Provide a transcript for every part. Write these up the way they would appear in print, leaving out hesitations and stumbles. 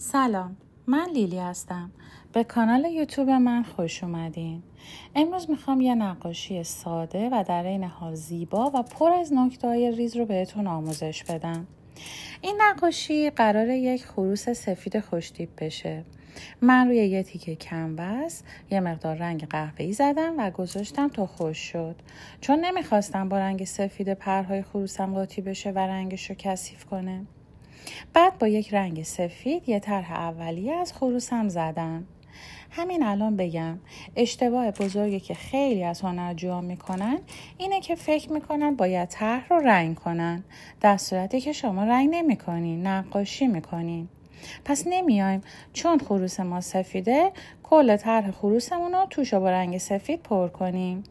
سلام، من لیلی هستم. به کانال یوتیوب من خوش اومدین. امروز میخوام یه نقاشی ساده و در عین حال زیبا و پر از نکته‌های ریز رو بهتون آموزش بدم. این نقاشی قراره یک خروس سفید خوش‌تیپ بشه. من روی یه تیکه کنوس یه مقدار رنگ قهوه‌ای زدم و گذاشتم تا خوش شد. چون نمیخواستم با رنگ سفید پرهای خروسم قاطی بشه و رنگش رو کثیف کنه. بعد با یک رنگ سفید یه طرح اولیه از خروسم زدم. همین الان بگم اشتباه بزرگی که خیلی از هنرجوها میکنن اینه که فکر میکنن باید طرح رو رنگ کنن، در صورتی که شما رنگ نمیکنین، نقاشی میکنین. پس نمیایم چون خروس ما سفیده کل طرح خروسمون رو توش با رنگ سفید پر کنیم.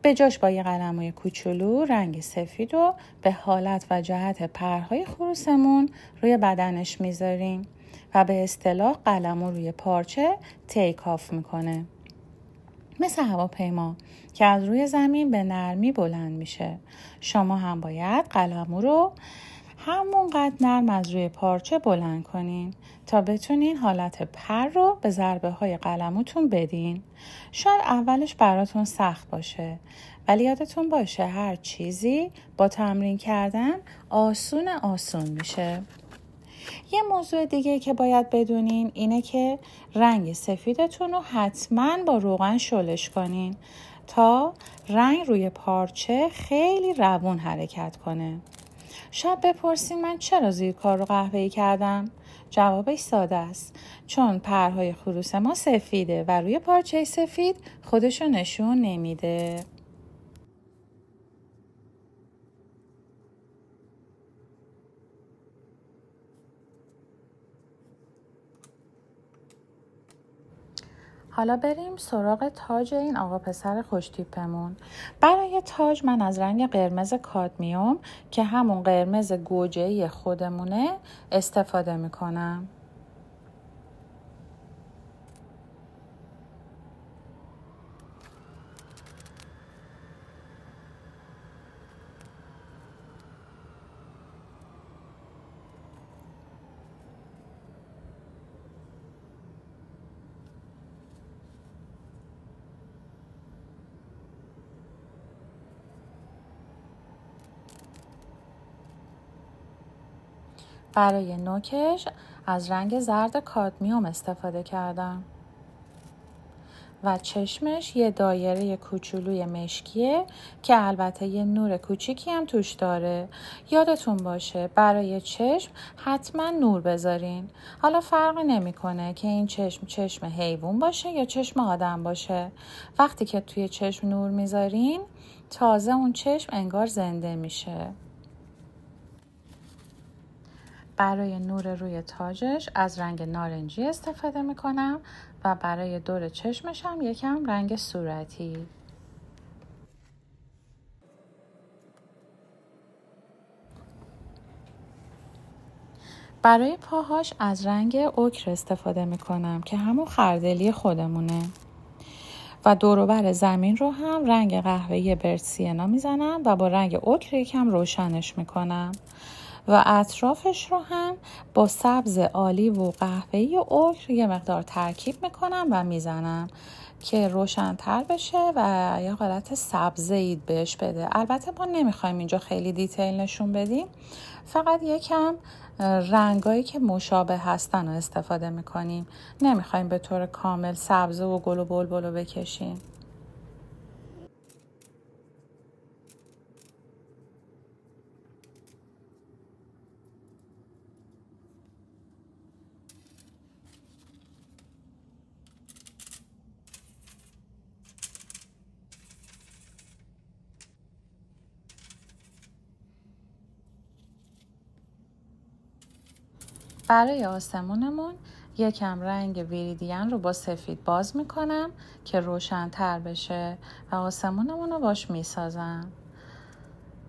به جاش با یه قلموی کوچولو رنگ سفید رو به حالت و جهت پرهای خروسمون روی بدنش میذاریم و به اصطلاح قلمو روی پارچه تیک آف میکنه. مثل هواپیما که از روی زمین به نرمی بلند میشه. شما هم باید قلمو رو همونقدر نرم از روی پارچه بلند کنین تا بتونین حالت پر رو به ضربه های قلموتون بدین. شاید اولش براتون سخت باشه ولی یادتون باشه هر چیزی با تمرین کردن آسون میشه. یه موضوع دیگه که باید بدونین اینه که رنگ سفیدتون رو حتما با روغن شلش کنین تا رنگ روی پارچه خیلی روون حرکت کنه. شاید بپرسین من چرا زیر کار رو قهوه‌ای کردم؟ جوابش ساده است. چون پرهای خروس ما سفیده و روی پارچه سفید خودشو نشون نمیده. حالا بریم سراغ تاج این آقا پسر خوشتیپمون. برای تاج من از رنگ قرمز کادمیوم که همون قرمز گوجه‌ای خودمونه استفاده میکنم. برای نوکش از رنگ زرد کادمیوم استفاده کردم و چشمش یه دایره کوچولوی مشکیه که البته یه نور کوچیکی هم توش داره. یادتون باشه برای چشم حتما نور بذارین. حالا فرق نمیکنه که این چشم حیوان باشه یا چشم آدم باشه. وقتی که توی چشم نور میذارین تازه اون چشم انگار زنده میشه. برای نور روی تاجش از رنگ نارنجی استفاده میکنم و برای دور چشمش هم یکم رنگ صورتی. برای پاهاش از رنگ اوکر استفاده میکنم که همون خردلی خودمونه و دور و بر زمین رو هم رنگ قهوه‌ای برسینا میزنم و با رنگ اوکر یکم روشنش میکنم و اطرافش رو هم با سبز آلیو و قهوه‌ای و اوکر یه مقدار ترکیب میکنم و میزنم که روشن‌تر بشه و یه حالت سبزه‌ای بهش بده. البته ما نمیخوایم اینجا خیلی دیتیل نشون بدیم، فقط یکم رنگایی که مشابه هستن رو استفاده میکنیم. نمیخوایم به طور کامل سبز و گل و بلبل رو بکشیم. برای آسمونمون یکم رنگ ویریدین رو با سفید باز میکنم که روشن تر بشه و آسمونمون رو باش میسازم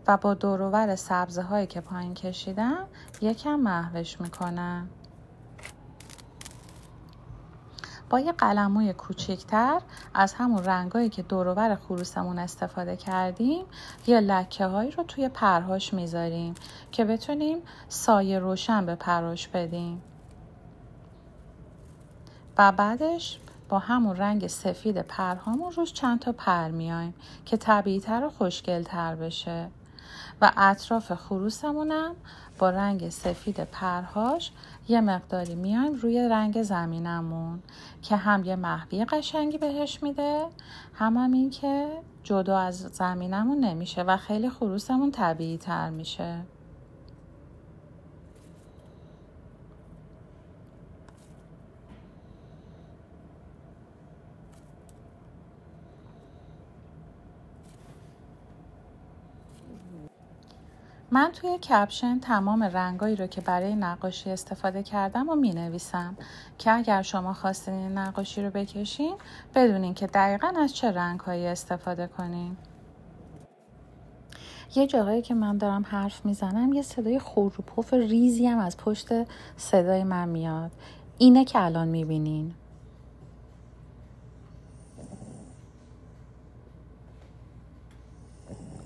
و با دور و بر سبزه هایی که پایین کشیدم یکم محوش میکنم. با یه قلموی کوچیکتر از همون رنگایی که دور و بر خروسمون استفاده کردیم یه لکه هایی رو توی پرهاش میذاریم که بتونیم سایه روشن به پرهاش بدیم. و بعدش با همون رنگ سفید پرهامون روش چند تا پر میایم که طبیعی‌تر و خوشگل‌تر بشه و اطراف خروسمونم با رنگ سفید پرهاش یه مقداری میایم روی رنگ زمینمون که هم یه محوی قشنگی بهش میده، هم این که جدا از زمینمون نمیشه و خیلی خروسمون طبیعی تر میشه. من توی کپشن تمام رنگایی رو که برای نقاشی استفاده کردم و می نویسم که اگر شما خواستین این نقاشی رو بکشین بدونین که دقیقاً از چه رنگهایی استفاده کنین. یه جاهایی که من دارم حرف میزنم یه صدای خور و پف ریزی هم از پشت صدای من میاد. اینه که الان میبینین.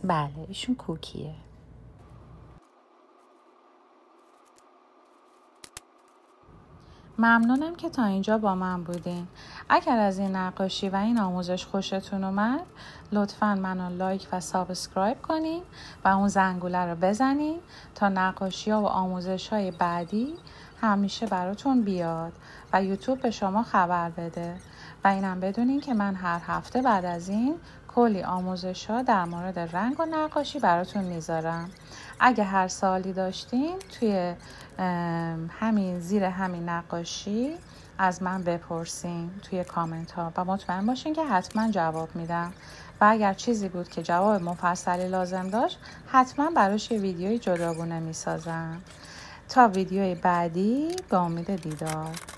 بله، ایشون کوکیه. ممنونم که تا اینجا با من بودین. اگر از این نقاشی و این آموزش خوشتون اومد لطفاً منو لایک و سابسکرایب کنین و اون زنگوله رو بزنین تا نقاشی ها و آموزش های بعدی همیشه براتون بیاد و یوتیوب به شما خبر بده. و اینم بدونین که من هر هفته بعد از این کلی آموزش ها در مورد رنگ و نقاشی براتون میذارم. اگه هر سوالی داشتین توی همین زیر همین نقاشی از من بپرسین توی کامنت ها و مطمئن باشین که حتما جواب میدم و اگر چیزی بود که جواب مفصلی لازم داشت حتما براش یه ویدیوی جداگونه میسازم. تا ویدیوی بعدی، به امید دیدار.